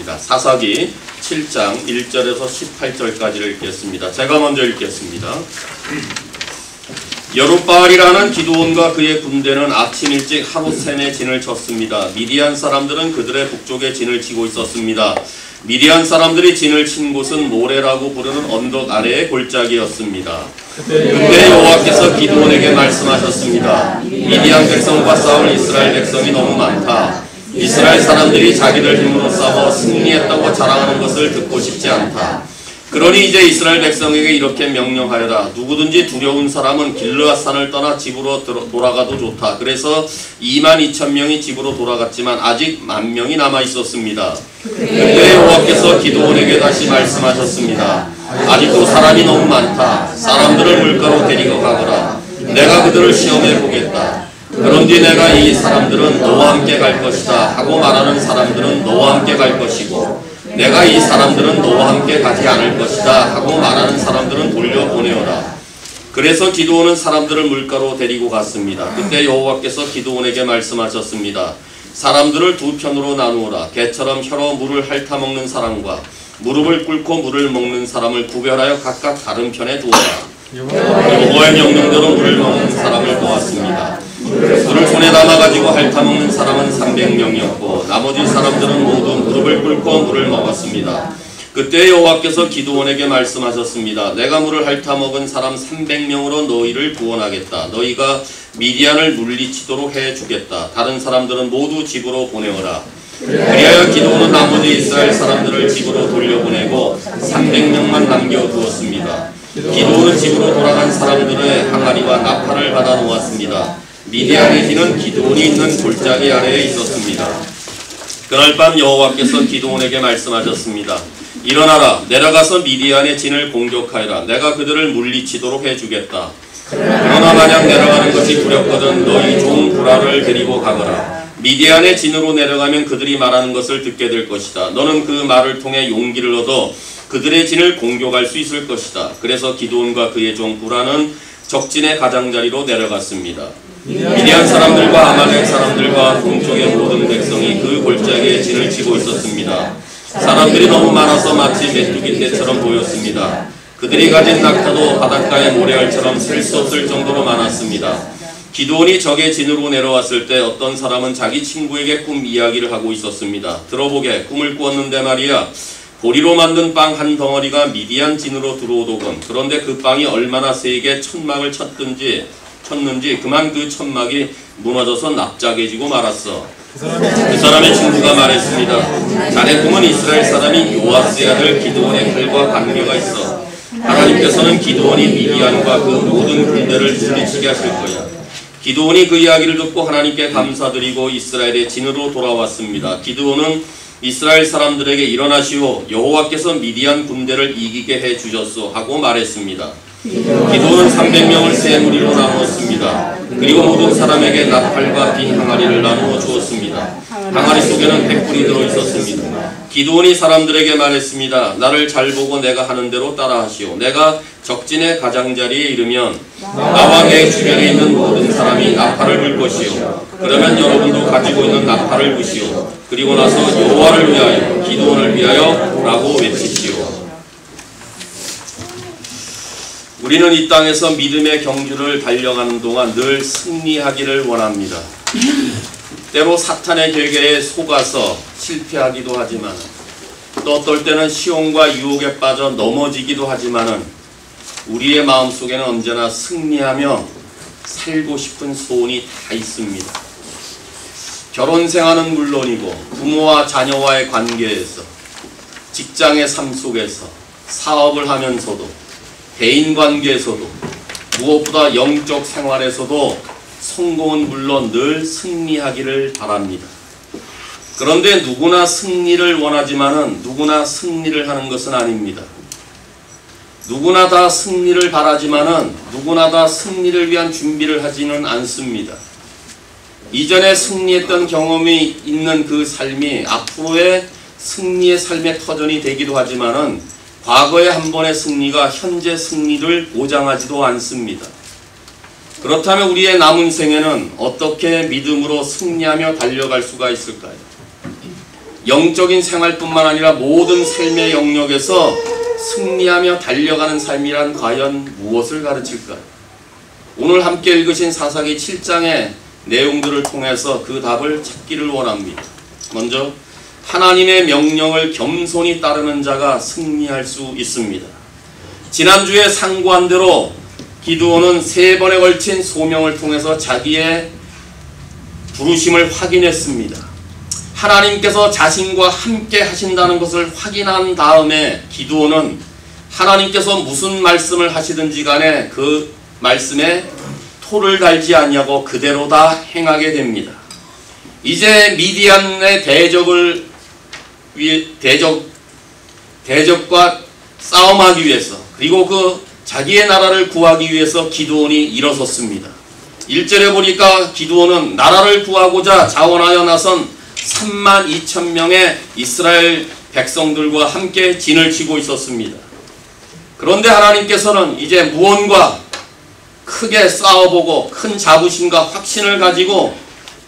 사사기 7장 1절에서 18절까지를 읽겠습니다. 제가 먼저 읽겠습니다. 여룻바알이라는 기드온과 그의 군대는 아침 일찍 하루 세내 진을 쳤습니다. 미디안 사람들은 그들의 북쪽에 진을 치고 있었습니다. 미디안 사람들이 진을 친 곳은 모레라고 부르는 언덕 아래의 골짜기였습니다. 그때 여호와께서 기드온에게 말씀하셨습니다. 미디안 백성과 싸울 이스라엘 백성이 너무 많다. 이스라엘 사람들이 자기들 힘으로 싸워 승리했다고 자랑하는 것을 듣고 싶지 않다. 그러니 이제 이스라엘 백성에게 이렇게 명령하여라. 누구든지 두려운 사람은 길르앗산을 떠나 집으로 돌아가도 좋다. 그래서 22,000명이 집으로 돌아갔지만 아직 10,000명이 남아 있었습니다. 그때 여호와께서 기드온에게 다시 말씀하셨습니다. 아직도 사람이 너무 많다. 사람들을 물가로 데리고 가거라. 내가 그들을 시험해 보겠다. 그런 뒤 내가 이 사람들은 너와 함께 갈 것이다 하고 말하는 사람들은 너와 함께 갈 것이고, 내가 이 사람들은 너와 함께 가지 않을 것이다 하고 말하는 사람들은 돌려보내어라. 그래서 기드온은 사람들을 물가로 데리고 갔습니다. 그때 여호와께서 기드온에게 말씀하셨습니다. 사람들을 두 편으로 나누어라. 개처럼 혀로 물을 핥아먹는 사람과 무릎을 꿇고 물을 먹는 사람을 구별하여 각각 다른 편에 두어라. 여호와의 명령대로 물을 먹는 사람을 보았습니다. 물을 손에 담아가지고 핥아먹는 사람은 300명이었고 나머지 사람들은 모두 무릎을 꿇고 물을 먹었습니다. 그때 여호와께서 기드온에게 말씀하셨습니다. 내가 물을 핥아먹은 사람 300명으로 너희를 구원하겠다. 너희가 미디안을 물리치도록 해주겠다. 다른 사람들은 모두 집으로 보내어라. 그리하여 기드온은 나머지 이스라엘 사람들을 집으로 돌려보내고 300명만 남겨두었습니다. 기드온은 집으로 돌아간 사람들의 항아리와 나팔을 받아 놓았습니다. 미디안의 진은 기드온이 있는 골짜기 아래에 있었습니다. 그날 밤 여호와께서 기드온에게 말씀하셨습니다. 일어나라. 내려가서 미디안의 진을 공격하여라. 내가 그들을 물리치도록 해주겠다. 그러나 만약 내려가는 것이 두렵거든 너희 종 부라를 데리고 가거라. 미디안의 진으로 내려가면 그들이 말하는 것을 듣게 될 것이다. 너는 그 말을 통해 용기를 얻어 그들의 진을 공격할 수 있을 것이다. 그래서 기드온과 그의 종 부라는 적진의 가장자리로 내려갔습니다. 미디안 사람들과 아말렉 사람들과 동쪽의 모든 백성이 그 골짜기에 진을 치고 있었습니다. 사람들이 너무 많아서 마치 메뚜기 떼처럼 보였습니다. 그들이 가진 낙타도 바닷가의 모래알처럼 셀 수 없을 정도로 많았습니다. 기드온이 적의 진으로 내려왔을 때 어떤 사람은 자기 친구에게 꿈 이야기를 하고 있었습니다. 들어보게, 꿈을 꾸었는데 말이야. 보리로 만든 빵 한 덩어리가 미디안 진으로 들어오더군. 그런데 그 빵이 얼마나 세게 천막을 쳤는지 그만 그 천막이 무너져서 납작해지고 말았어. 그 사람의 친구가 말했습니다. 자네 꿈은 이스라엘 사람이 요아스의 아들 기드온의 칼과 관계가 있어. 하나님께서는 기드온이 미디안과 그 모든 군대를 물리치게 하실 거야. 기드온이 그 이야기를 듣고 하나님께 감사드리고 이스라엘의 진으로 돌아왔습니다. 기드온은 이스라엘 사람들에게 일어나시오. 여호와께서 미디안 군대를 이기게 해주셨소 하고 말했습니다. 기드온은 300명을 세 무리로 나누었습니다. 그리고 모든 사람에게 나팔과 빈 항아리를 나누어 주었습니다. 항아리 속에는 백불이 들어있었습니다. 기드온이 사람들에게 말했습니다. 나를 잘 보고 내가 하는 대로 따라하시오. 내가 적진의 가장자리에 이르면 나와 내 주변에 있는 모든 사람이 나팔을 불 것이오. 그러면 여러분도 가지고 있는 나팔을 부시오. 그리고 나서 여호와를 위하여 기드온을 위하여 라고 외치시오. 우리는 이 땅에서 믿음의 경주를 달려가는 동안 늘 승리하기를 원합니다. 때로 사탄의 계계에 속아서 실패하기도 하지만 또 어떨 때는 시험과 유혹에 빠져 넘어지기도 하지만은 우리의 마음속에는 언제나 승리하며 살고 싶은 소원이 다 있습니다. 결혼 생활은 물론이고 부모와 자녀와의 관계에서, 직장의 삶 속에서, 사업을 하면서도, 대인관계에서도, 무엇보다 영적 생활에서도 성공은 물론 늘 승리하기를 바랍니다. 그런데 누구나 승리를 원하지만은 누구나 승리를 하는 것은 아닙니다. 누구나 다 승리를 바라지만은 누구나 다 승리를 위한 준비를 하지는 않습니다. 이전에 승리했던 경험이 있는 그 삶이 앞으로의 승리의 삶의 터전이 되기도 하지만은 과거의 한 번의 승리가 현재 승리를 보장하지도 않습니다. 그렇다면 우리의 남은 생에는 어떻게 믿음으로 승리하며 달려갈 수가 있을까요? 영적인 생활뿐만 아니라 모든 삶의 영역에서 승리하며 달려가는 삶이란 과연 무엇을 가르칠까요? 오늘 함께 읽으신 사사기 7장의 내용들을 통해서 그 답을 찾기를 원합니다. 먼저 하나님의 명령을 겸손히 따르는 자가 승리할 수 있습니다. 지난주에 상고한 대로 기드온은 3번에 걸친 소명을 통해서 자기의 부르심을 확인했습니다. 하나님께서 자신과 함께 하신다는 것을 확인한 다음에 기드온은 하나님께서 무슨 말씀을 하시든지 간에 그 말씀에 토를 달지 아니하고 그대로 다 행하게 됩니다. 이제 미디안의 대적과 싸움하기 위해서, 그리고 그 자기의 나라를 구하기 위해서 기드온이 일어섰습니다. 1절에 보니까 기드온은 나라를 구하고자 자원하여 나선 32,000명의 이스라엘 백성들과 함께 진을 치고 있었습니다. 그런데 하나님께서는 이제 무언가 크게 싸워보고 큰 자부심과 확신을 가지고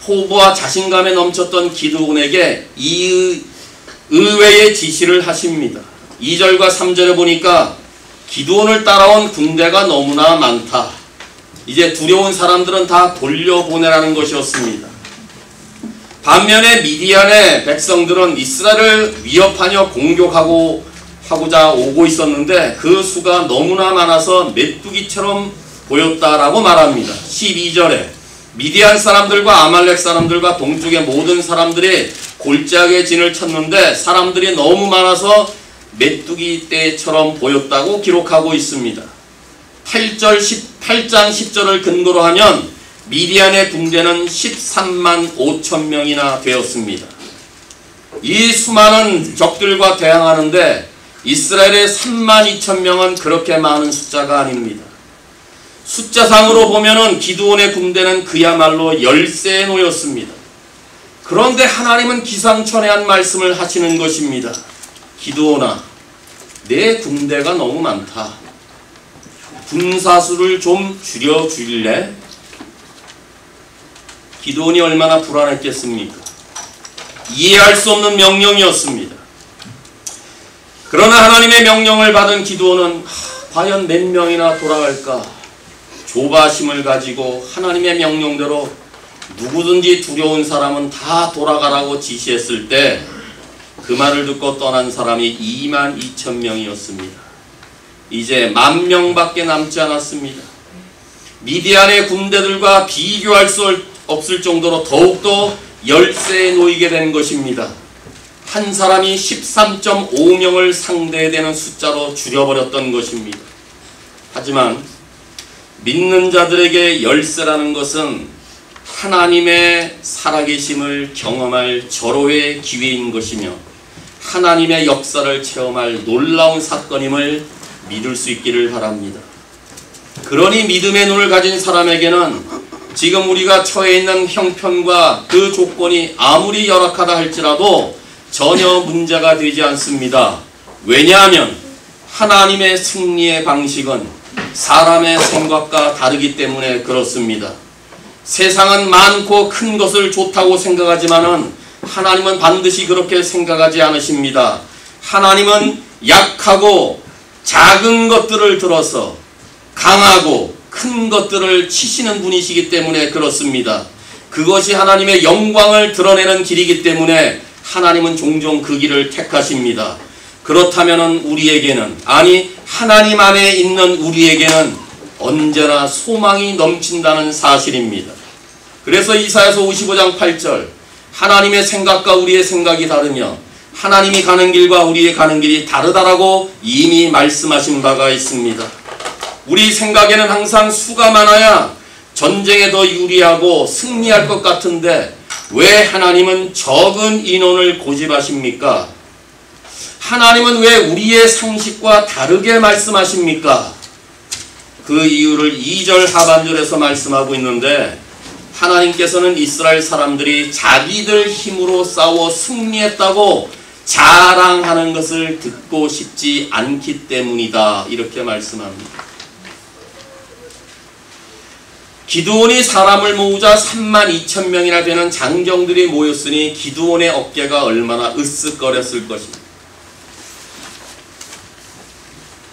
포부와 자신감에 넘쳤던 기드온에게 이 의외의 지시를 하십니다. 2절과 3절에 보니까 기드온을 따라온 군대가 너무나 많다. 이제 두려운 사람들은 다 돌려보내라는 것이었습니다. 반면에 미디안의 백성들은 이스라엘을 위협하여 공격하고자 오고 있었는데 그 수가 너무나 많아서 메뚜기처럼 보였다라고 말합니다. 12절에 미디안 사람들과 아말렉 사람들과 동쪽의 모든 사람들이 골짜기에 진을 쳤는데 사람들이 너무 많아서 메뚜기 떼처럼 보였다고 기록하고 있습니다. 8장 10절을 근거로 하면 미디안의 군대는 13만 5천 명이나 되었습니다. 이 수많은 적들과 대항하는데 이스라엘의 3만 2천 명은 그렇게 많은 숫자가 아닙니다. 숫자상으로 보면은 기드온의 군대는 그야말로 열세에 놓였습니다. 그런데 하나님은 기상천외한 말씀을 하시는 것입니다. 기드온아, 내 군대가 너무 많다. 군사수를 좀 줄여줄래? 기드온이 얼마나 불안했겠습니까? 이해할 수 없는 명령이었습니다. 그러나 하나님의 명령을 받은 기드온은 과연 몇 명이나 돌아갈까? 조바심을 가지고 하나님의 명령대로 누구든지 두려운 사람은 다 돌아가라고 지시했을 때 그 말을 듣고 떠난 사람이 22,000명이었습니다. 이제 10,000명밖에 남지 않았습니다. 미디안의 군대들과 비교할 수 없을 정도로 더욱더 열세에 놓이게 된 것입니다. 한 사람이 13.5명을 상대되는 숫자로 줄여버렸던 것입니다. 하지만 믿는 자들에게 열세라는 것은 하나님의 살아계심을 경험할 절호의 기회인 것이며 하나님의 역사를 체험할 놀라운 사건임을 믿을 수 있기를 바랍니다. 그러니 믿음의 눈을 가진 사람에게는 지금 우리가 처해 있는 형편과 그 조건이 아무리 열악하다 할지라도 전혀 문제가 되지 않습니다. 왜냐하면 하나님의 승리의 방식은 사람의 생각과 다르기 때문에 그렇습니다. 세상은 많고 큰 것을 좋다고 생각하지만은 하나님은 반드시 그렇게 생각하지 않으십니다. 하나님은 약하고 작은 것들을 들어서 강하고 큰 것들을 치시는 분이시기 때문에 그렇습니다. 그것이 하나님의 영광을 드러내는 길이기 때문에 하나님은 종종 그 길을 택하십니다. 그렇다면 우리에게는, 아니 하나님 안에 있는 우리에게는 언제나 소망이 넘친다는 사실입니다. 그래서 이사야서 55장 8절 하나님의 생각과 우리의 생각이 다르며 하나님이 가는 길과 우리의 가는 길이 다르다라고 이미 말씀하신 바가 있습니다. 우리 생각에는 항상 수가 많아야 전쟁에 더 유리하고 승리할 것 같은데 왜 하나님은 적은 인원을 고집하십니까? 하나님은 왜 우리의 상식과 다르게 말씀하십니까? 그 이유를 2절 하반절에서 말씀하고 있는데 하나님께서는 이스라엘 사람들이 자기들 힘으로 싸워 승리했다고 자랑하는 것을 듣고 싶지 않기 때문이다. 이렇게 말씀합니다. 기드온이 사람을 모으자 32,000명이나 되는 장정들이 모였으니 기드온의 어깨가 얼마나 으쓱거렸을 것입니다.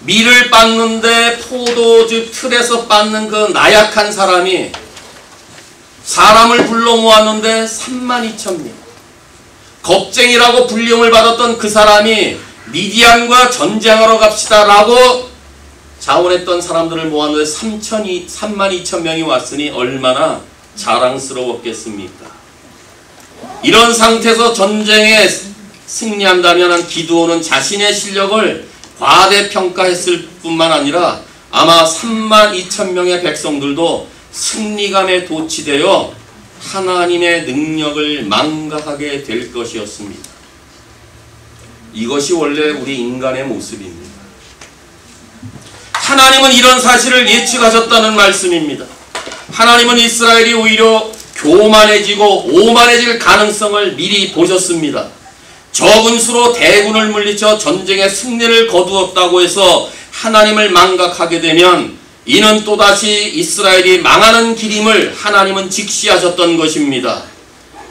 밀을 빻는데 포도즙 틀에서 빻는 그 나약한 사람이 사람을 불러 모았는데 32,000명. 겁쟁이라고 불림을 받았던 그 사람이 미디안과 전쟁하러 갑시다 라고 자원했던 사람들을 모았는데 32,000명이 왔으니 얼마나 자랑스러웠겠습니까? 이런 상태에서 전쟁에 승리한다면 기드온은 자신의 실력을 과대평가했을 뿐만 아니라 아마 32,000명의 백성들도 승리감에 도취되어 하나님의 능력을 망각하게 될 것이었습니다. 이것이 원래 우리 인간의 모습입니다. 하나님은 이런 사실을 예측하셨다는 말씀입니다. 하나님은 이스라엘이 오히려 교만해지고 오만해질 가능성을 미리 보셨습니다. 적은 수로 대군을 물리쳐 전쟁의 승리를 거두었다고 해서 하나님을 망각하게 되면 이는 또다시 이스라엘이 망하는 길임을 하나님은 직시하셨던 것입니다.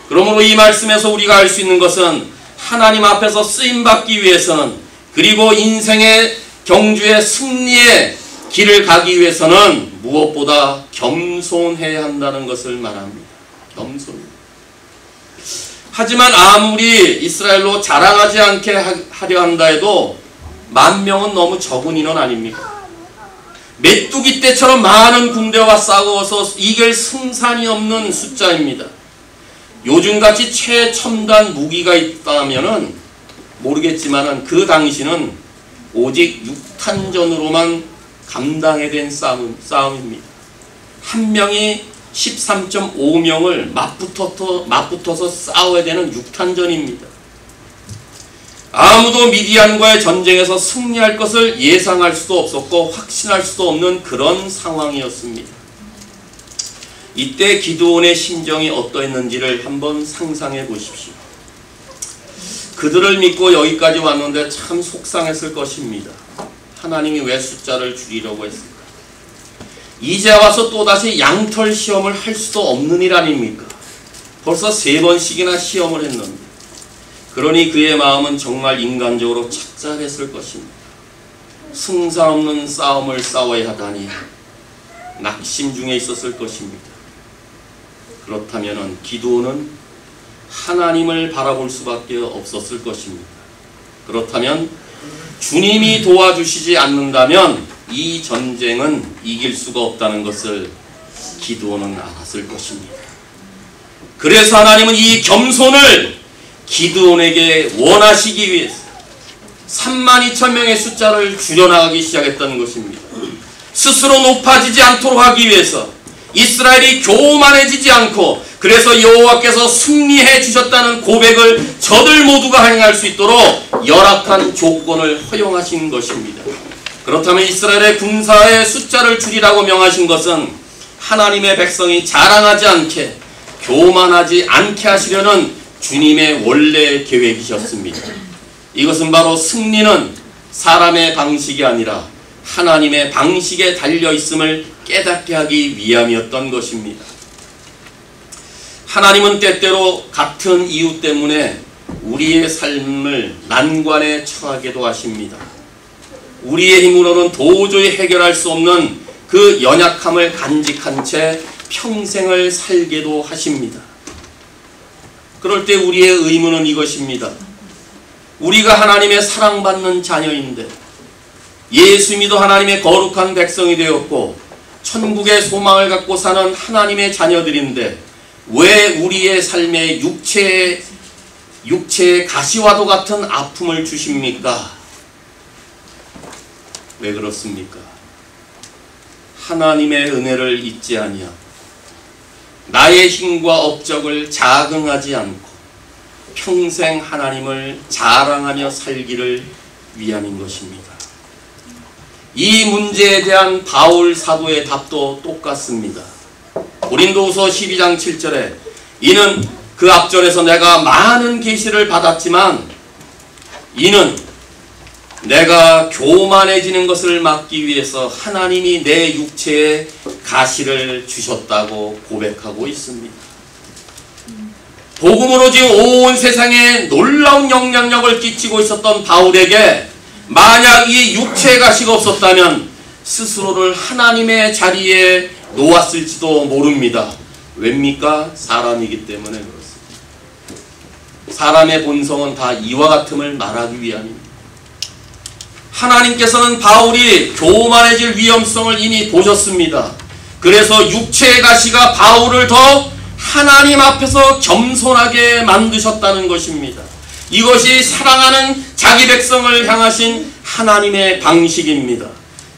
그러므로 이 말씀에서 우리가 알 수 있는 것은 하나님 앞에서 쓰임받기 위해서는, 그리고 인생의 경주의 승리의 길을 가기 위해서는 무엇보다 겸손해야 한다는 것을 말합니다. 겸손. 하지만 아무리 이스라엘로 자랑하지 않게 하려 한다 해도 10,000명은 너무 적은 인원 아닙니까? 메뚜기 떼처럼 많은 군대와 싸워서 이길 승산이 없는 숫자입니다. 요즘같이 최첨단 무기가 있다면은 모르겠지만은 그 당시는 오직 육탄전으로만 감당해야 된 싸움입니다. 한 명이 13.5명을 맞붙어서 싸워야 되는 육탄전입니다. 아무도 미디안과의 전쟁에서 승리할 것을 예상할 수도 없었고 확신할 수도 없는 그런 상황이었습니다. 이때 기드온의 심정이 어떠했는지를 한번 상상해 보십시오. 그들을 믿고 여기까지 왔는데 참 속상했을 것입니다. 하나님이 왜 숫자를 줄이려고 했을까? 이제 와서 또다시 양털 시험을 할 수도 없는 일 아닙니까? 벌써 3번씩이나 시험을 했는데. 그러니 그의 마음은 정말 인간적으로 착잡했을 것입니다. 승산 없는 싸움을 싸워야 하다니 낙심 중에 있었을 것입니다. 그렇다면 기드온은 하나님을 바라볼 수밖에 없었을 것입니다. 그렇다면 주님이 도와주시지 않는다면 이 전쟁은 이길 수가 없다는 것을 기드온은 알았을 것입니다. 그래서 하나님은 이 겸손을 기드온에게 원하시기 위해서 32,000명의 숫자를 줄여나가기 시작했다는 것입니다. 스스로 높아지지 않도록 하기 위해서, 이스라엘이 교만해지지 않고, 그래서 여호와께서 승리해 주셨다는 고백을 저들 모두가 행할 수 있도록 열악한 조건을 허용하신 것입니다. 그렇다면 이스라엘의 군사의 숫자를 줄이라고 명하신 것은 하나님의 백성이 자랑하지 않게, 교만하지 않게 하시려는 주님의 원래 계획이셨습니다. 이것은 바로 승리는 사람의 방식이 아니라 하나님의 방식에 달려있음을 깨닫게 하기 위함이었던 것입니다. 하나님은 때때로 같은 이유 때문에 우리의 삶을 난관에 처하게도 하십니다. 우리의 힘으로는 도저히 해결할 수 없는 그 연약함을 간직한 채 평생을 살게도 하십니다. 그럴 때 우리의 의무는 이것입니다. 우리가 하나님의 사랑받는 자녀인데, 예수 믿어 하나님의 거룩한 백성이 되었고 천국의 소망을 갖고 사는 하나님의 자녀들인데 왜 우리의 삶에 육체의 가시와도 같은 아픔을 주십니까? 왜 그렇습니까? 하나님의 은혜를 잊지 아니하고 나의 힘과 업적을 자긍하지 않고 평생 하나님을 자랑하며 살기를 위함인 것입니다. 이 문제에 대한 바울 사도의 답도 똑같습니다. 고린도후서 12장 7절에 이는 그 앞절에서 내가 많은 계시를 받았지만 이는 내가 교만해지는 것을 막기 위해서 하나님이 내 육체에 가시를 주셨다고 고백하고 있습니다. 복음으로 지금 온 세상에 놀라운 영향력을 끼치고 있었던 바울에게 만약 이 육체의 가시가 없었다면 스스로를 하나님의 자리에 놓았을지도 모릅니다. 왜입니까? 사람이기 때문에 그렇습니다. 사람의 본성은 다 이와 같음을 말하기 위함입니다. 하나님께서는 바울이 교만해질 위험성을 이미 보셨습니다. 그래서 육체의 가시가 바울을 더 하나님 앞에서 겸손하게 만드셨다는 것입니다. 이것이 사랑하는 자기 백성을 향하신 하나님의 방식입니다.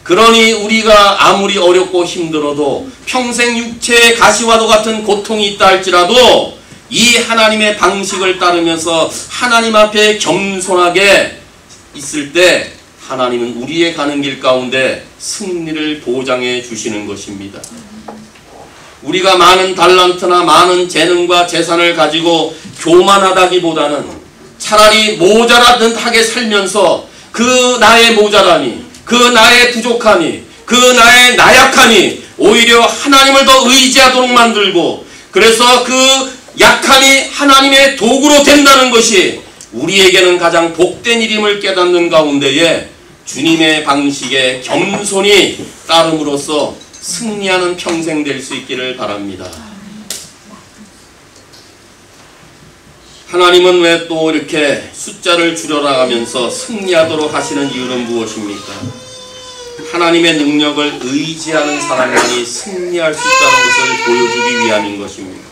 그러니 우리가 아무리 어렵고 힘들어도 평생 육체의 가시와도 같은 고통이 있다 할지라도 이 하나님의 방식을 따르면서 하나님 앞에 겸손하게 있을 때 하나님은 우리의 가는 길 가운데 승리를 보장해 주시는 것입니다. 우리가 많은 달란트나 많은 재능과 재산을 가지고 교만하다기보다는 차라리 모자라듯하게 살면서 그 나의 모자람이, 그 나의 부족함이, 그 나의 나약함이 오히려 하나님을 더 의지하도록 만들고, 그래서 그 약함이 하나님의 도구로 된다는 것이 우리에게는 가장 복된 일임을 깨닫는 가운데에 주님의 방식에 겸손히 따름으로써 승리하는 평생 될 수 있기를 바랍니다. 하나님은 왜 또 이렇게 숫자를 줄여나가면서 승리하도록 하시는 이유는 무엇입니까? 하나님의 능력을 의지하는 사람만이 승리할 수 있다는 것을 보여주기 위함인 것입니다.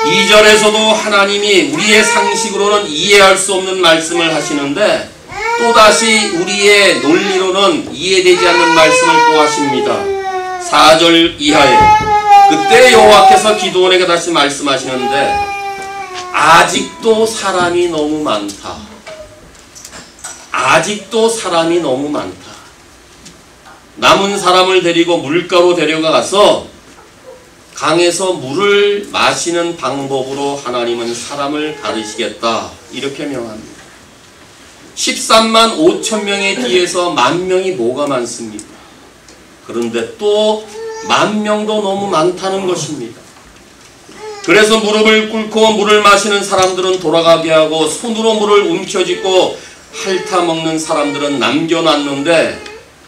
2절에서도 하나님이 우리의 상식으로는 이해할 수 없는 말씀을 하시는데 또다시 우리의 논리로는 이해되지 않는 말씀을 또 하십니다. 4절 이하에 그때 여호와께서 기드온에게 다시 말씀하시는데 아직도 사람이 너무 많다. 아직도 사람이 너무 많다. 남은 사람을 데리고 물가로 데려가서 강에서 물을 마시는 방법으로 하나님은 사람을 가르치겠다. 이렇게 명합니다. 13만 5천 명에 비해서 만 명이 뭐가 많습니까? 그런데 또 만 명도 너무 많다는 것입니다. 그래서 무릎을 꿇고 물을 마시는 사람들은 돌아가게 하고 손으로 물을 움켜쥐고 핥아먹는 사람들은 남겨놨는데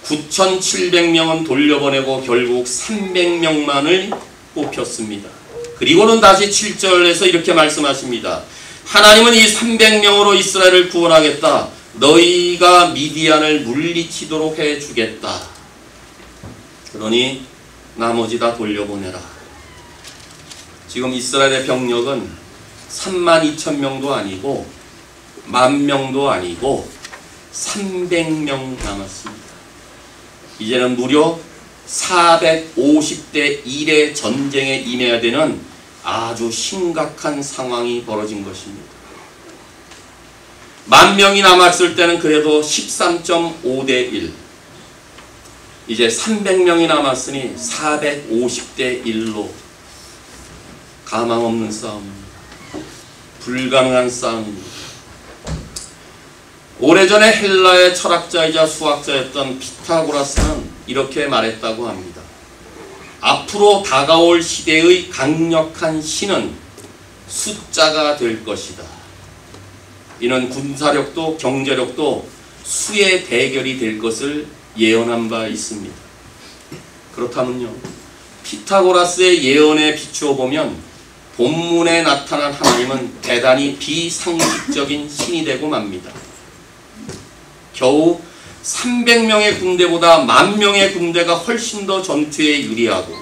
9,700명은 돌려보내고 결국 300명만을 뽑혔습니다. 그리고는 다시 7절에서 이렇게 말씀하십니다. 하나님은 이 300명으로 이스라엘을 구원하겠다. 너희가 미디안을 물리치도록 해주겠다. 그러니 나머지 다 돌려보내라. 지금 이스라엘의 병력은 32,000명도 아니고 10,000명도 아니고 300명 남았습니다. 이제는 무려 450대 1의 전쟁에 임해야 되는 아주 심각한 상황이 벌어진 것입니다. 10,000명이 남았을 때는 그래도 13.5대 1. 이제 300명이 남았으니 450대 1로 가망 없는 싸움입니다. 불가능한 싸움입니다. 오래전에 헬라의 철학자이자 수학자였던 피타고라스는 이렇게 말했다고 합니다. 앞으로 다가올 시대의 강력한 신은 숫자가 될 것이다. 이는 군사력도 경제력도 수의 대결이 될 것을 예언한 바 있습니다. 그렇다면요, 피타고라스의 예언에 비추어 보면 본문에 나타난 하나님은 대단히 비상식적인 신이 되고 맙니다. 겨우 300명의 군대보다 10,000명의 군대가 훨씬 더 전투에 유리하고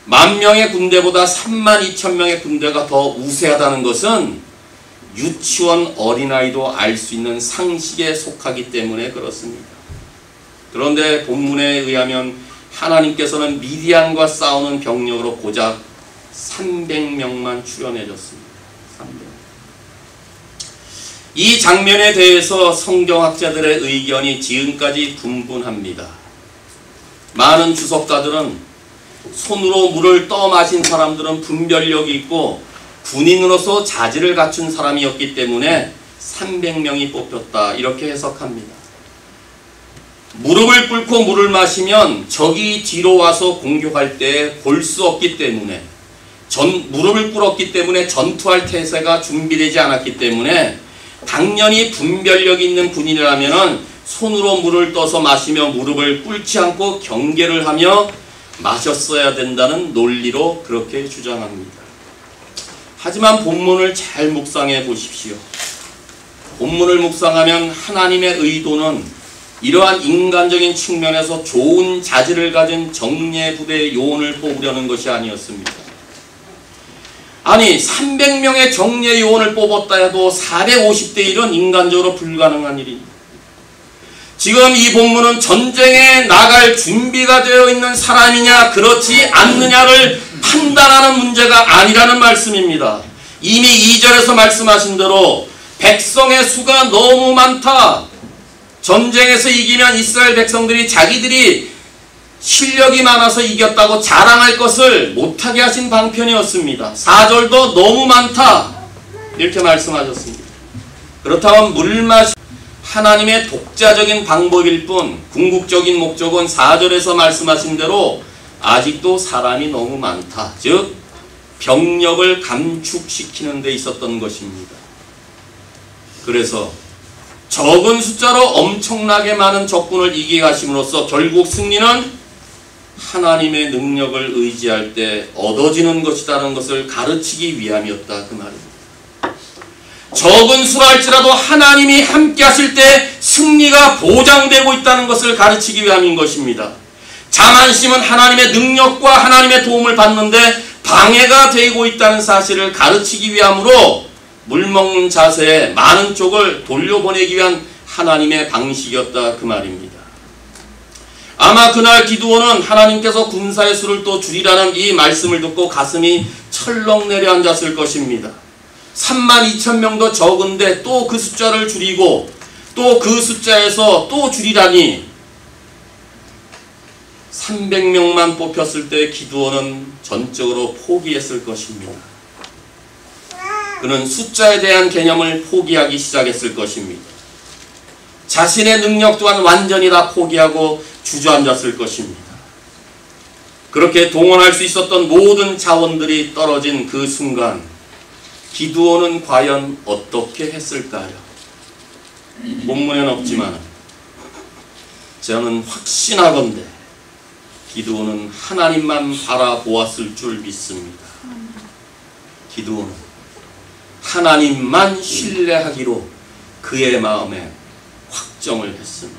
10,000명의 군대보다 32,000명의 군대가 더 우세하다는 것은 유치원 어린아이도 알 수 있는 상식에 속하기 때문에 그렇습니다. 그런데 본문에 의하면 하나님께서는 미디안과 싸우는 병력으로 고작 300명만 출연해줬습니다. 300명. 이 장면에 대해서 성경학자들의 의견이 지금까지 분분합니다. 많은 주석가들은 손으로 물을 떠 마신 사람들은 분별력이 있고 군인으로서 자질을 갖춘 사람이었기 때문에 300명이 뽑혔다. 이렇게 해석합니다. 무릎을 꿇고 물을 마시면 적이 뒤로 와서 공격할 때 볼 수 없기 때문에 무릎을 꿇었기 때문에 전투할 태세가 준비되지 않았기 때문에 당연히 분별력 있는 군인이라면 손으로 물을 떠서 마시며 무릎을 꿇지 않고 경계를 하며 마셨어야 된다는 논리로 그렇게 주장합니다. 하지만 본문을 잘 묵상해 보십시오. 본문을 묵상하면 하나님의 의도는 이러한 인간적인 측면에서 좋은 자질을 가진 정예부대의 요원을 뽑으려는 것이 아니었습니다. 아니 300명의 정예 요원을 뽑았다 해도 450대 1은 인간적으로 불가능한 일입니다. 지금 이 본문은 전쟁에 나갈 준비가 되어 있는 사람이냐 그렇지 않느냐를 판단하는 문제가 아니라는 말씀입니다. 이미 2절에서 말씀하신 대로 백성의 수가 너무 많다. 전쟁에서 이기면 이스라엘 백성들이 자기들이 실력이 많아서 이겼다고 자랑할 것을 못하게 하신 방편이었습니다. 4절도 너무 많다. 이렇게 말씀하셨습니다. 그렇다면 물 마시 하나님의 독자적인 방법일 뿐 궁극적인 목적은 4절에서 말씀하신 대로 아직도 사람이 너무 많다. 즉 병력을 감축시키는 데 있었던 것입니다. 그래서 적은 숫자로 엄청나게 많은 적군을 이기게 하심으로써 결국 승리는 하나님의 능력을 의지할 때 얻어지는 것이라는 것을 가르치기 위함이었다. 그 말입니다. 적은 수랄지라도 하나님이 함께 하실 때 승리가 보장되고 있다는 것을 가르치기 위함인 것입니다. 자만심은 하나님의 능력과 하나님의 도움을 받는데 방해가 되고 있다는 사실을 가르치기 위함으로 물먹는 자세에 많은 쪽을 돌려보내기 위한 하나님의 방식이었다. 그 말입니다. 아마 그날 기드온은 하나님께서 군사의 수를 또 줄이라는 이 말씀을 듣고 가슴이 철렁 내려앉았을 것입니다. 32,000명도 적은데 또 그 숫자를 줄이고 또 그 숫자에서 또 줄이라니 300명만 뽑혔을 때 기드온은 전적으로 포기했을 것입니다. 그는 숫자에 대한 개념을 포기하기 시작했을 것입니다. 자신의 능력 또한 완전히 다 포기하고 주저앉았을 것입니다. 그렇게 동원할 수 있었던 모든 자원들이 떨어진 그 순간 기드온은 과연 어떻게 했을까요? 본문에는 없지만 저는 확신하건대 기드온은 하나님만 바라보았을 줄 믿습니다. 기드온은 하나님만 신뢰하기로 그의 마음에 확정을 했습니다.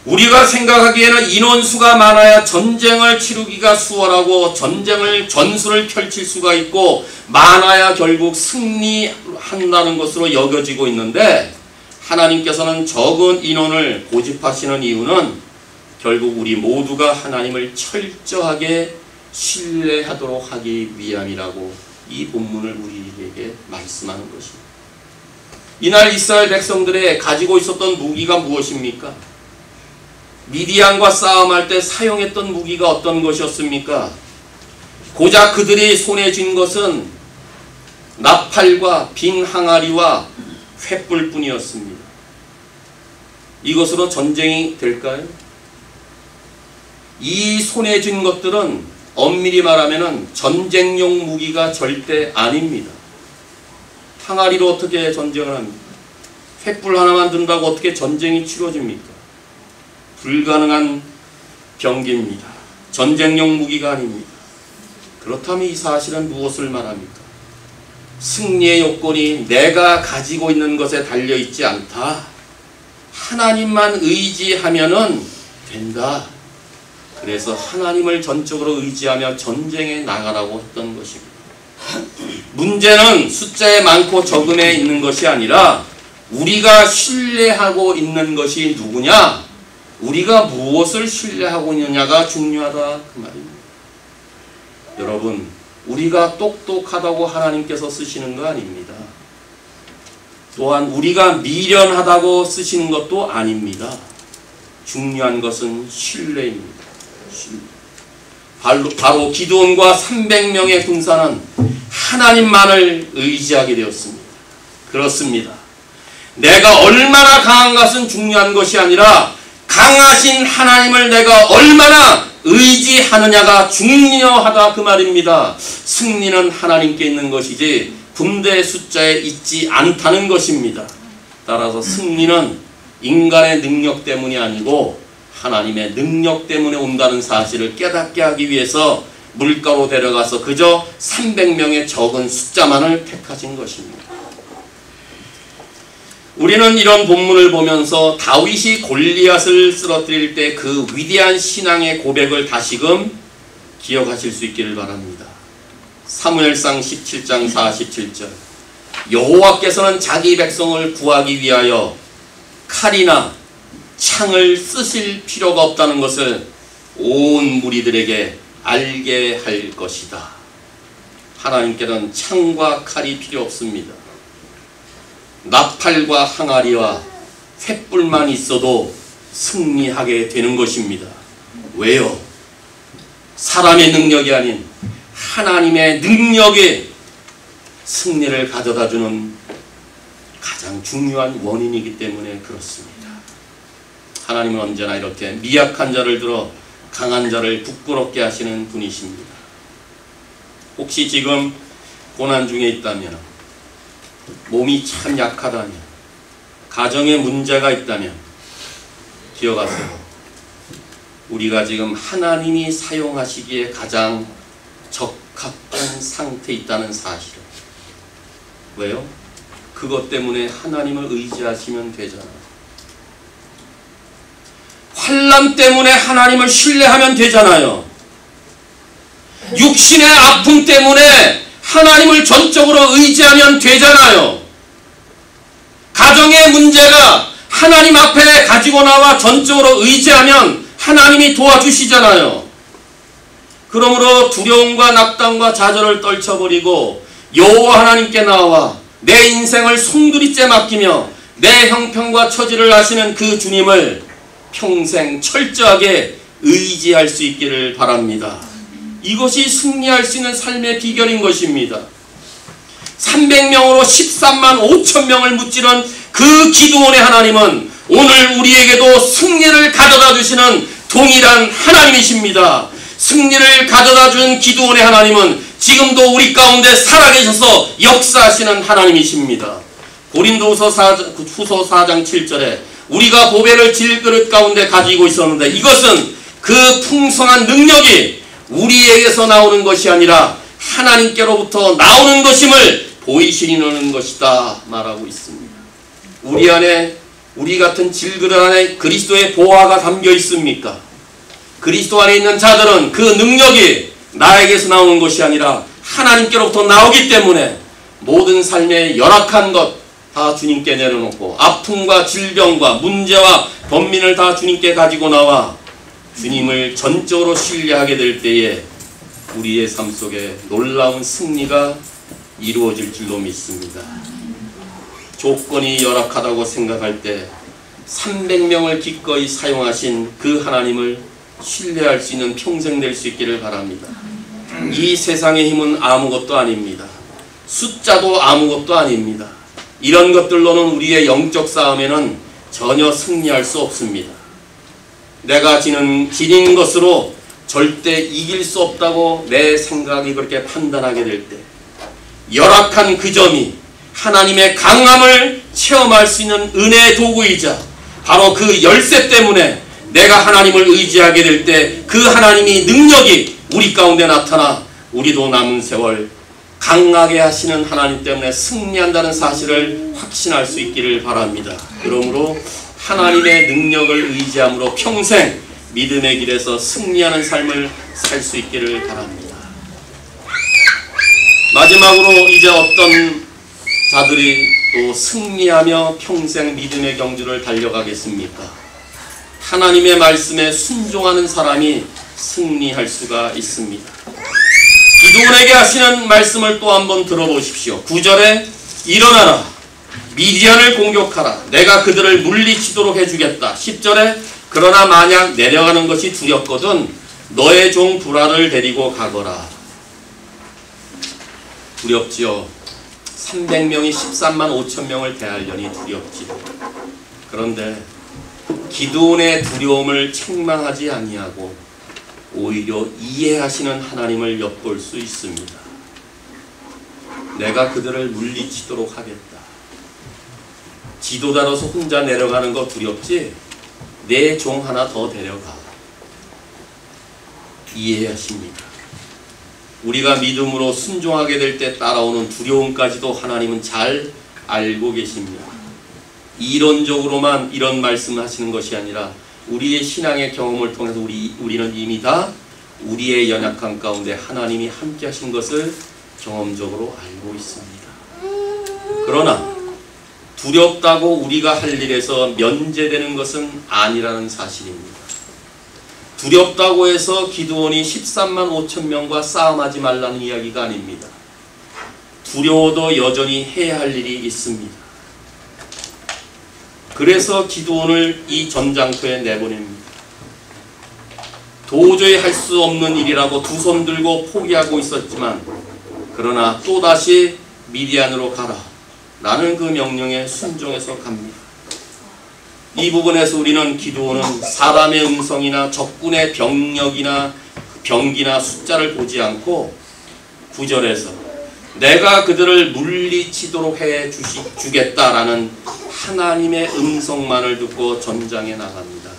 우리가 생각하기에는 인원수가 많아야 전쟁을 치르기가 수월하고 전술을 펼칠 수가 있고 많아야 결국 승리한다는 것으로 여겨지고 있는데 하나님께서는 적은 인원을 고집하시는 이유는 결국 우리 모두가 하나님을 철저하게 신뢰하도록 하기 위함이라고 이 본문을 우리에게 말씀하는 것입니다. 이날 이스라엘 백성들의 가지고 있었던 무기가 무엇입니까? 미디안과 싸움할 때 사용했던 무기가 어떤 것이었습니까? 고작 그들이 손에 쥔 것은 나팔과 빈 항아리와 횃불뿐이었습니다. 이것으로 전쟁이 될까요? 이 손에 쥔 것들은 엄밀히 말하면 전쟁용 무기가 절대 아닙니다. 항아리로 어떻게 전쟁을 합니까? 횃불 하나만 든다고 어떻게 전쟁이 치러집니까? 불가능한 경기입니다. 전쟁용 무기가 아닙니다. 그렇다면 이 사실은 무엇을 말합니까? 승리의 요건이 내가 가지고 있는 것에 달려있지 않다. 하나님만 의지하면은 된다. 그래서 하나님을 전적으로 의지하며 전쟁에 나가라고 했던 것입니다. 문제는 숫자에 많고 적음에 있는 것이 아니라 우리가 신뢰하고 있는 것이 누구냐? 우리가 무엇을 신뢰하고 있느냐가 중요하다. 그 말입니다. 여러분, 우리가 똑똑하다고 하나님께서 쓰시는 거 아닙니다. 또한 우리가 미련하다고 쓰시는 것도 아닙니다. 중요한 것은 신뢰입니다. 신뢰. 바로 기드온과 300명의 군사는 하나님만을 의지하게 되었습니다. 그렇습니다. 내가 얼마나 강한 것은 중요한 것이 아니라 강하신 하나님을 내가 얼마나 의지하느냐가 중요하다 그 말입니다. 승리는 하나님께 있는 것이지 군대 숫자에 있지 않다는 것입니다. 따라서 승리는 인간의 능력 때문이 아니고 하나님의 능력 때문에 온다는 사실을 깨닫게 하기 위해서 물가로 데려가서 그저 300명의 적은 숫자만을 택하신 것입니다. 우리는 이런 본문을 보면서 다윗이 골리앗을 쓰러뜨릴 때 그 위대한 신앙의 고백을 다시금 기억하실 수 있기를 바랍니다. 사무엘상 17장 47절 여호와께서는 자기 백성을 구하기 위하여 칼이나 창을 쓰실 필요가 없다는 것을 온 무리들에게 알게 할 것이다. 하나님께는 창과 칼이 필요 없습니다. 나팔과 항아리와 횃불만 있어도 승리하게 되는 것입니다. 왜요? 사람의 능력이 아닌 하나님의 능력이 승리를 가져다주는 가장 중요한 원인이기 때문에 그렇습니다. 하나님은 언제나 이렇게 미약한 자를 들어 강한 자를 부끄럽게 하시는 분이십니다. 혹시 지금 고난 중에 있다면, 몸이 참 약하다면, 가정에 문제가 있다면 기억하세요. 우리가 지금 하나님이 사용하시기에 가장 적합한 상태에 있다는 사실을. 왜요? 그것 때문에 하나님을 의지하시면 되잖아요. 환난 때문에 하나님을 신뢰하면 되잖아요. 육신의 아픔 때문에 하나님을 전적으로 의지하면 되잖아요. 가정의 문제가 하나님 앞에 가지고 나와 전적으로 의지하면 하나님이 도와주시잖아요. 그러므로 두려움과 낙담과 좌절을 떨쳐버리고 여호와 하나님께 나와 내 인생을 송두리째 맡기며 내 형편과 처지를 아시는 그 주님을 평생 철저하게 의지할 수 있기를 바랍니다. 이것이 승리할 수 있는 삶의 비결인 것입니다. 300명으로 13만 5천 명을 무찌른 그 기드온의 하나님은 오늘 우리에게도 승리를 가져다 주시는 동일한 하나님이십니다. 승리를 가져다 준 기드온의 하나님은 지금도 우리 가운데 살아계셔서 역사하시는 하나님이십니다. 고린도후서 4장 7절에 우리가 보배를 질그릇 가운데 가지고 있었는데 이것은 그 풍성한 능력이 우리에게서 나오는 것이 아니라 하나님께로부터 나오는 것임을 보이시는 것이다 말하고 있습니다. 우리 안에, 우리 같은 질그릇 안에 그리스도의 보화가 담겨 있습니까? 그리스도 안에 있는 자들은 그 능력이 나에게서 나오는 것이 아니라 하나님께로부터 나오기 때문에 모든 삶의 열악한 것 다 주님께 내려놓고 아픔과 질병과 문제와 번민을 다 주님께 가지고 나와 주님을 전적으로 신뢰하게 될 때에 우리의 삶 속에 놀라운 승리가 이루어질 줄로 믿습니다. 조건이 열악하다고 생각할 때 300명을 기꺼이 사용하신 그 하나님을 신뢰할 수 있는 평생 될 수 있기를 바랍니다. 이 세상의 힘은 아무것도 아닙니다. 숫자도 아무것도 아닙니다. 이런 것들로는 우리의 영적 싸움에는 전혀 승리할 수 없습니다. 내가 지닌 것으로 절대 이길 수 없다고 내 생각이 그렇게 판단하게 될 때 열악한 그 점이 하나님의 강함을 체험할 수 있는 은혜의 도구이자 바로 그 열쇠 때문에 내가 하나님을 의지하게 될 때 그 하나님이 능력이 우리 가운데 나타나 우리도 남은 세월 강하게 하시는 하나님 때문에 승리한다는 사실을 확신할 수 있기를 바랍니다. 그러므로 하나님의 능력을 의지함으로 평생 믿음의 길에서 승리하는 삶을 살 수 있기를 바랍니다. 마지막으로 이제 어떤 자들이 또 승리하며 평생 믿음의 경주를 달려가겠습니까? 하나님의 말씀에 순종하는 사람이 승리할 수가 있습니다. 기드온에게 하시는 말씀을 또 한번 들어보십시오. 9절에 일어나라 미디안을 공격하라 내가 그들을 물리치도록 해주겠다. 10절에 그러나 만약 내려가는 것이 두렵거든 너의 종 부라를 데리고 가거라. 두렵지요. 300명이 13만 5천 명을 대하려니 두렵지요. 그런데 기드온의 두려움을 책망하지 아니하고 오히려 이해하시는 하나님을 엿볼 수 있습니다. 내가 그들을 물리치도록 하겠다. 지도자로서 혼자 내려가는 거 두렵지? 내 종 하나 더 데려가. 이해하십니다. 우리가 믿음으로 순종하게 될 때 따라오는 두려움까지도 하나님은 잘 알고 계십니다. 이론적으로만 이런 말씀을 하시는 것이 아니라 우리의 신앙의 경험을 통해서 우리는 이미 다 우리의 연약함 가운데 하나님이 함께 하신 것을 경험적으로 알고 있습니다. 그러나 두렵다고 우리가 할 일에서 면제되는 것은 아니라는 사실입니다. 두렵다고 해서 기드온이 13만 5천 명과 싸움하지 말라는 이야기가 아닙니다. 두려워도 여전히 해야 할 일이 있습니다. 그래서 기드온을 이 전장터에 내보냅니다. 도저히 할 수 없는 일이라고 두 손 들고 포기하고 있었지만 그러나 또다시 미디안으로 가라 라는 그 명령에 순종해서 갑니다. 이 부분에서 우리는 기드온은 사람의 음성이나 적군의 병력이나 병기나 숫자를 보지 않고 9절에서 내가 그들을 물리치도록 해 주겠다라는 하나님의 음성만을 듣고 전장에 나갑니다.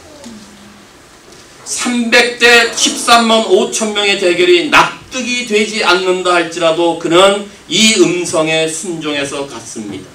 300대 13만 5천 명의 대결이 납득이 되지 않는다 할지라도 그는 이 음성에 순종해서 갔습니다.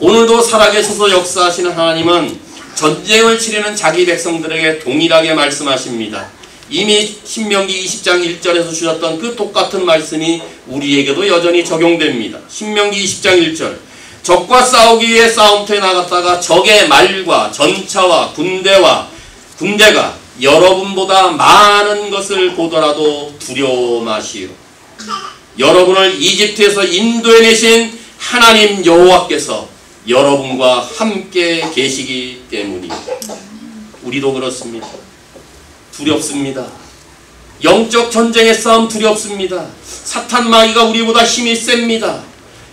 오늘도 살아계셔서 역사하시는 하나님은 전쟁을 치르는 자기 백성들에게 동일하게 말씀하십니다. 이미 신명기 20장 1절에서 주셨던 그 똑같은 말씀이 우리에게도 여전히 적용됩니다. 신명기 20장 1절 적과 싸우기 위해 싸움터에 나갔다가 적의 말과 전차와 군대가 여러분보다 많은 것을 보더라도 두려워 마시오. 여러분을 이집트에서 인도해내신 하나님 여호와께서 여러분과 함께 계시기 때문입니다. 우리도 그렇습니다. 두렵습니다. 영적 전쟁의 싸움 두렵습니다. 사탄 마귀가 우리보다 힘이 셉니다.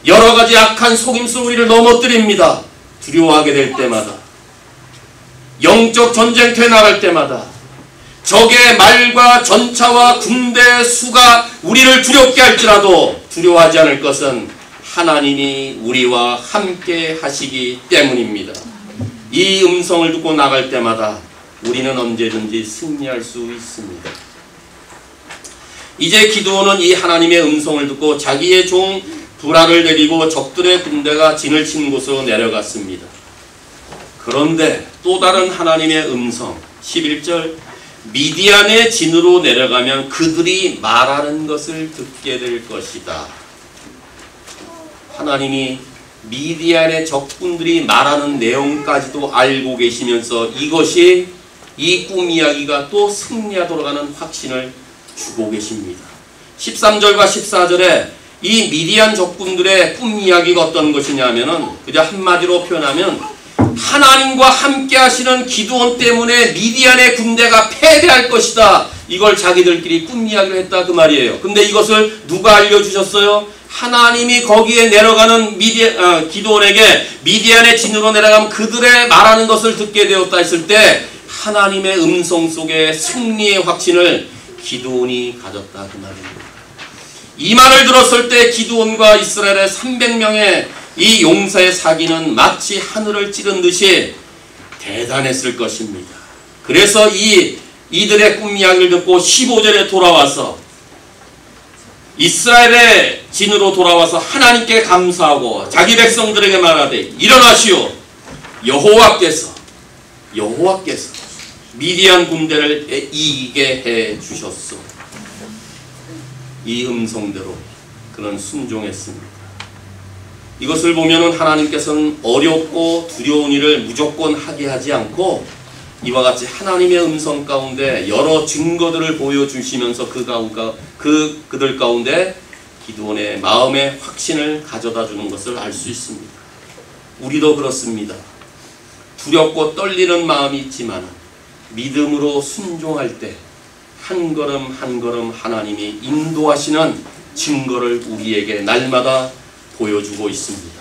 여러가지 악한 속임수 우리를 넘어뜨립니다. 두려워하게 될 때마다 영적 전쟁터에 나갈 때마다 적의 말과 전차와 군대 수가 우리를 두렵게 할지라도 두려워하지 않을 것은 하나님이 우리와 함께 하시기 때문입니다. 이 음성을 듣고 나갈 때마다 우리는 언제든지 승리할 수 있습니다. 이제 기드온은 이 하나님의 음성을 듣고 자기의 종 부라를 데리고 적들의 군대가 진을 친 곳으로 내려갔습니다. 그런데 또 다른 하나님의 음성 11절 미디안의 진으로 내려가면 그들이 말하는 것을 듣게 될 것이다. 하나님이 미디안의 적군들이 말하는 내용까지도 알고 계시면서 이것이 이 꿈 이야기가 또 승리하도록 하는 확신을 주고 계십니다. 13절과 14절에 이 미디안 적군들의 꿈 이야기가 어떤 것이냐면은 그저 한마디로 표현하면 하나님과 함께 하시는 기드온 때문에 미디안의 군대가 패배할 것이다. 이걸 자기들끼리 꿈 이야기를 했다 그 말이에요. 근데 이것을 누가 알려주셨어요? 하나님이 거기에 내려가는 기드온에게 미디안의 진으로 내려가면 그들의 말하는 것을 듣게 되었다 했을 때 하나님의 음성 속에 승리의 확신을 기드온이 가졌다 그 말입니다. 이 말을 들었을 때 기드온과 이스라엘의 300명의 이 용사의 사기는 마치 하늘을 찌른 듯이 대단했을 것입니다. 그래서 이들의 꿈 이야기를 듣고 15절에 돌아와서 이스라엘의 진으로 돌아와서 하나님께 감사하고 자기 백성들에게 말하되 일어나시오. 여호와께서 미디안 군대를 이기게 해 주셨소. 이 음성대로 그는 순종했습니다. 이것을 보면은 하나님께서는 어렵고 두려운 일을 무조건 하게 하지 않고 이와 같이 하나님의 음성 가운데 여러 증거들을 보여주시면서 그들 가운데 기드온의 마음의 확신을 가져다 주는 것을 알 수 있습니다. 우리도 그렇습니다. 두렵고 떨리는 마음이 있지만 믿음으로 순종할 때 한 걸음 한 걸음 하나님이 인도하시는 증거를 우리에게 날마다 보여주고 있습니다.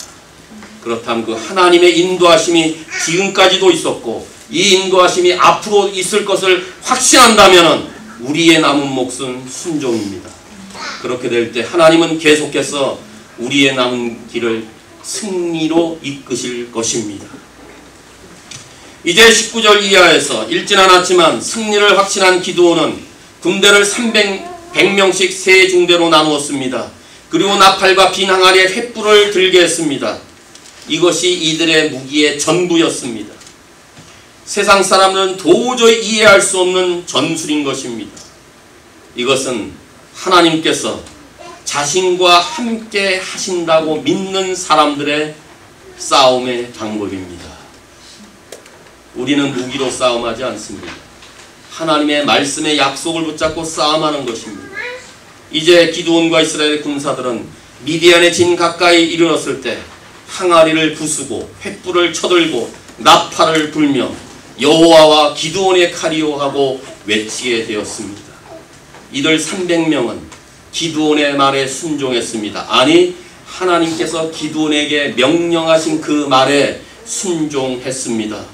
그렇다면 그 하나님의 인도하심이 지금까지도 있었고 이 인도하심이 앞으로 있을 것을 확신한다면 우리의 남은 몫은 순종입니다. 그렇게 될 때 하나님은 계속해서 우리의 남은 길을 승리로 이끄실 것입니다. 이제 19절 이하에서 읽진 않았지만 승리를 확신한 기드온은 군대를 100명씩 세 중대로 나누었습니다. 그리고 나팔과 빈 항아리에 횃불을 들게 했습니다. 이것이 이들의 무기의 전부였습니다. 세상 사람들은 도저히 이해할 수 없는 전술인 것입니다. 이것은 하나님께서 자신과 함께 하신다고 믿는 사람들의 싸움의 방법입니다. 우리는 무기로 싸움하지 않습니다. 하나님의 말씀의 약속을 붙잡고 싸움하는 것입니다. 이제 기드온과 이스라엘 군사들은 미디안의 진 가까이 이르렀을 때 항아리를 부수고 횃불을 쳐들고 나팔을 불며 여호와와 기드온의 칼이요 하고 외치게 되었습니다. 이들 300명은 기드온의 말에 순종했습니다. 아니 하나님께서 기드온에게 명령하신 그 말에 순종했습니다.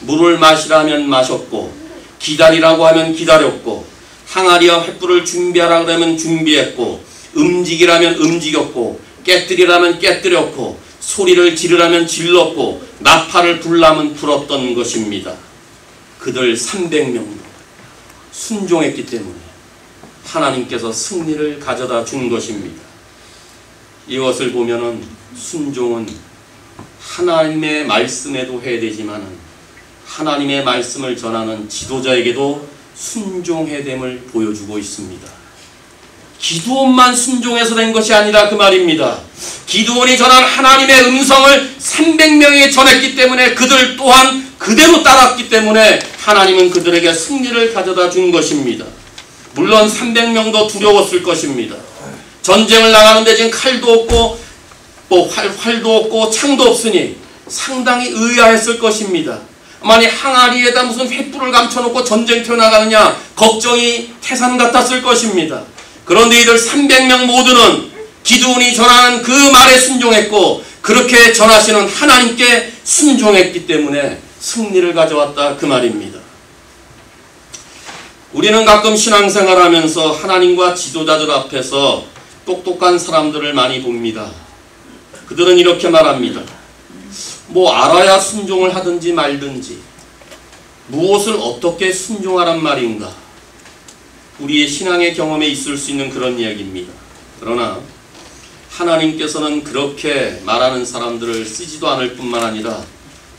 물을 마시라면 마셨고 기다리라고 하면 기다렸고 항아리와 횃불을 준비하라 그러면 준비했고 움직이라면 움직였고 깨뜨리라면 깨뜨렸고 소리를 지르라면 질렀고 나팔을 불라면 불었던 것입니다. 그들 300명도 순종했기 때문에 하나님께서 승리를 가져다 준 것입니다. 이것을 보면은 순종은 하나님의 말씀에도 해야 되지만은 하나님의 말씀을 전하는 지도자에게도 순종해야 됨을 보여주고 있습니다. 기드온만 순종해서 된 것이 아니라 그 말입니다. 기드온이 전한 하나님의 음성을 300명이 전했기 때문에 그들 또한 그대로 따랐기 때문에 하나님은 그들에게 승리를 가져다 준 것입니다. 물론 300명도 두려웠을 것입니다. 전쟁을 나가는데 지금 칼도 없고 뭐 활도 없고 창도 없으니 상당히 의아했을 것입니다. 만약 항아리에다 무슨 횃불을 감춰놓고 전쟁터에 나가느냐 걱정이 태산 같았을 것입니다. 그런데 이들 300명 모두는 기드온이 전하는 그 말에 순종했고 그렇게 전하시는 하나님께 순종했기 때문에 승리를 가져왔다 그 말입니다. 우리는 가끔 신앙생활하면서 하나님과 지도자들 앞에서 똑똑한 사람들을 많이 봅니다. 그들은 이렇게 말합니다. 뭐 알아야 순종을 하든지 말든지 무엇을 어떻게 순종하란 말인가. 우리의 신앙의 경험에 있을 수 있는 그런 이야기입니다. 그러나 하나님께서는 그렇게 말하는 사람들을 쓰지도 않을 뿐만 아니라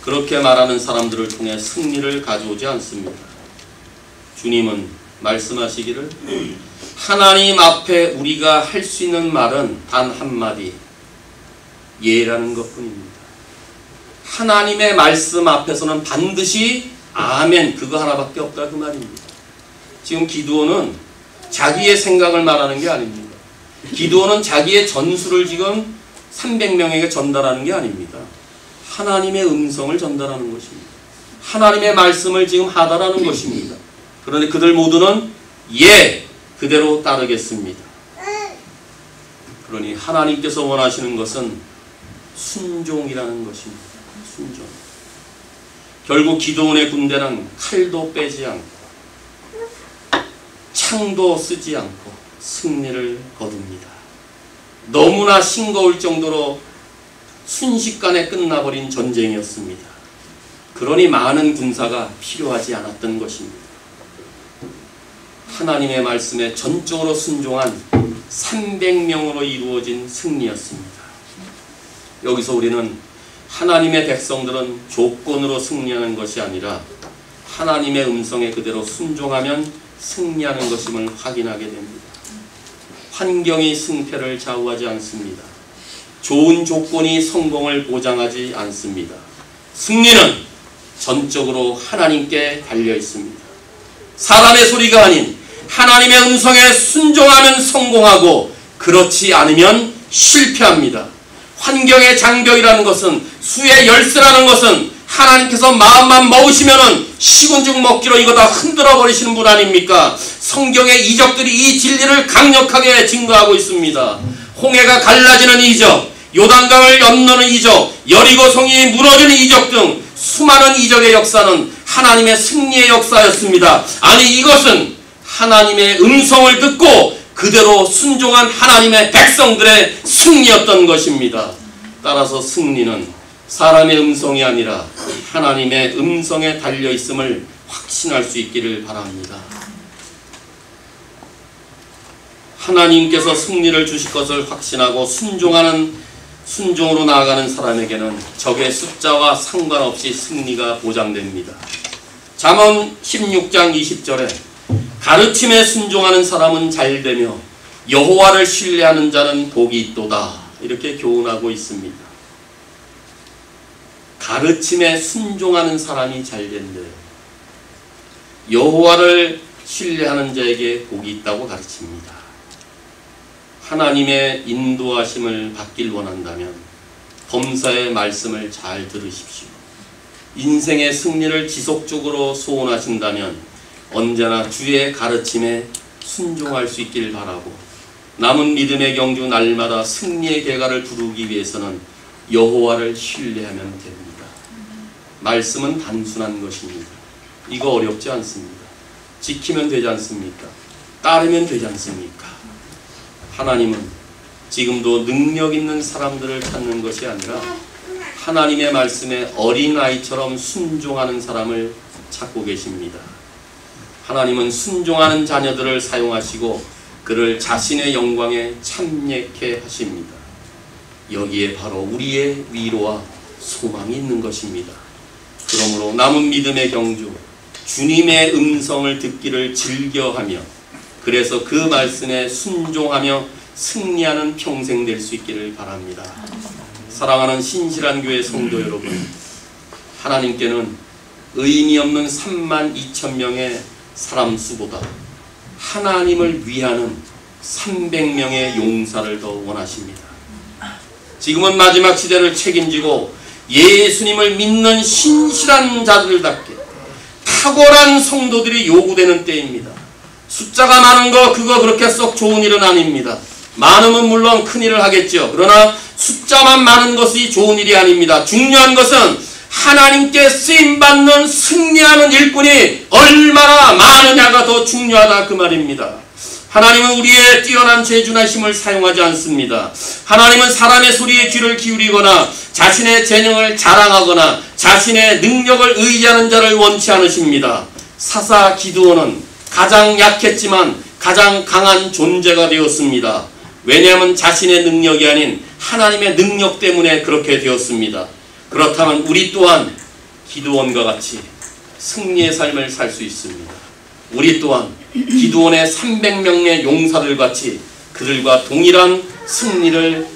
그렇게 말하는 사람들을 통해 승리를 가져오지 않습니다. 주님은 말씀하시기를 하나님 앞에 우리가 할 수 있는 말은 단 한마디 예라는 것뿐입니다. 하나님의 말씀 앞에서는 반드시 아멘 그거 하나밖에 없다 그 말입니다. 지금 기드온은 자기의 생각을 말하는 게 아닙니다. 기드온은 자기의 전술을 지금 300명에게 전달하는 게 아닙니다. 하나님의 음성을 전달하는 것입니다. 하나님의 말씀을 지금 하다라는 것입니다. 그런데 그들 모두는 예 그대로 따르겠습니다. 그러니 하나님께서 원하시는 것은 순종이라는 것입니다. 순종. 결국 기드온의 군대는 칼도 빼지 않고 창도 쓰지 않고 승리를 거둡니다. 너무나 싱거울 정도로 순식간에 끝나버린 전쟁이었습니다. 그러니 많은 군사가 필요하지 않았던 것입니다. 하나님의 말씀에 전적으로 순종한 300명으로 이루어진 승리였습니다. 여기서 우리는 하나님의 백성들은 조건으로 승리하는 것이 아니라 하나님의 음성에 그대로 순종하면 승리하는 것임을 확인하게 됩니다. 환경이 승패를 좌우하지 않습니다. 좋은 조건이 성공을 보장하지 않습니다. 승리는 전적으로 하나님께 달려 있습니다. 사람의 소리가 아닌 하나님의 음성에 순종하면 성공하고 그렇지 않으면 실패합니다. 환경의 장벽이라는 것은 수의 열쇠라는 것은 하나님께서 마음만 먹으시면은 식은죽 먹기로 이거 다 흔들어 버리시는 분 아닙니까? 성경의 이적들이 이 진리를 강력하게 증거하고 있습니다. 홍해가 갈라지는 이적, 요단강을 건너는 이적, 여리고성이 무너지는 이적 등 수많은 이적의 역사는 하나님의 승리의 역사였습니다. 아니, 이것은 하나님의 음성을 듣고 그대로 순종한 하나님의 백성들의 승리였던 것입니다. 따라서 승리는 사람의 음성이 아니라 하나님의 음성에 달려있음을 확신할 수 있기를 바랍니다. 하나님께서 승리를 주실 것을 확신하고 순종으로 나아가는 사람에게는 적의 숫자와 상관없이 승리가 보장됩니다. 잠언 16장 20절에 가르침에 순종하는 사람은 잘되며 여호와를 신뢰하는 자는 복이 있도다, 이렇게 교훈하고 있습니다. 가르침에 순종하는 사람이 잘된대요. 여호와를 신뢰하는 자에게 복이 있다고 가르칩니다. 하나님의 인도하심을 받길 원한다면 범사의 말씀을 잘 들으십시오. 인생의 승리를 지속적으로 소원하신다면 언제나 주의 가르침에 순종할 수 있길 바라고, 남은 믿음의 경주 날마다 승리의 계가를 부르기 위해서는 여호와를 신뢰하면 됩니다. 말씀은 단순한 것입니다. 이거 어렵지 않습니다. 지키면 되지 않습니까? 따르면 되지 않습니까? 하나님은 지금도 능력 있는 사람들을 찾는 것이 아니라 하나님의 말씀에 어린아이처럼 순종하는 사람을 찾고 계십니다. 하나님은 순종하는 자녀들을 사용하시고 그를 자신의 영광에 참여케 하십니다. 여기에 바로 우리의 위로와 소망이 있는 것입니다. 그러므로 남은 믿음의 경주, 주님의 음성을 듣기를 즐겨하며 그래서 그 말씀에 순종하며 승리하는 평생 될 수 있기를 바랍니다. 사랑하는 신실한 교회 성도 여러분, 하나님께는 의인이 없는 32,000명의 사람 수보다 하나님을 위하는 300명의 용사를 더 원하십니다. 지금은 마지막 시대를 책임지고 예수님을 믿는 신실한 자들답게 탁월한 성도들이 요구되는 때입니다. 숫자가 많은 거 그거 그렇게 썩 좋은 일은 아닙니다. 많으면 물론 큰 일을 하겠죠. 그러나 숫자만 많은 것이 좋은 일이 아닙니다. 중요한 것은 하나님께 쓰임받는 승리하는 일꾼이 얼마나 많으냐가 더 중요하다, 그 말입니다. 하나님은 우리의 뛰어난 재주나심을 사용하지 않습니다. 하나님은 사람의 소리에 귀를 기울이거나 자신의 재능을 자랑하거나 자신의 능력을 의지하는 자를 원치 않으십니다. 사사 기드온은 가장 약했지만 가장 강한 존재가 되었습니다. 왜냐하면 자신의 능력이 아닌 하나님의 능력 때문에 그렇게 되었습니다. 그렇다면 우리 또한 기드온과 같이 승리의 삶을 살 수 있습니다. 우리 또한 기드온의 300명의 용사들 같이 그들과 동일한 승리를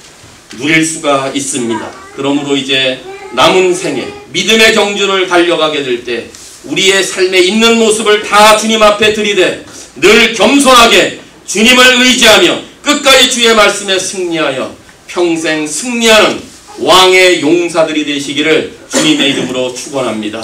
누릴 수가 있습니다. 그러므로 이제 남은 생에 믿음의 경주를 달려가게 될 때 우리의 삶에 있는 모습을 다 주님 앞에 들이대 늘 겸손하게 주님을 의지하며 끝까지 주의 말씀에 승리하여 평생 승리하는 왕의 용사들이 되시기를 주님의 이름으로 축원합니다.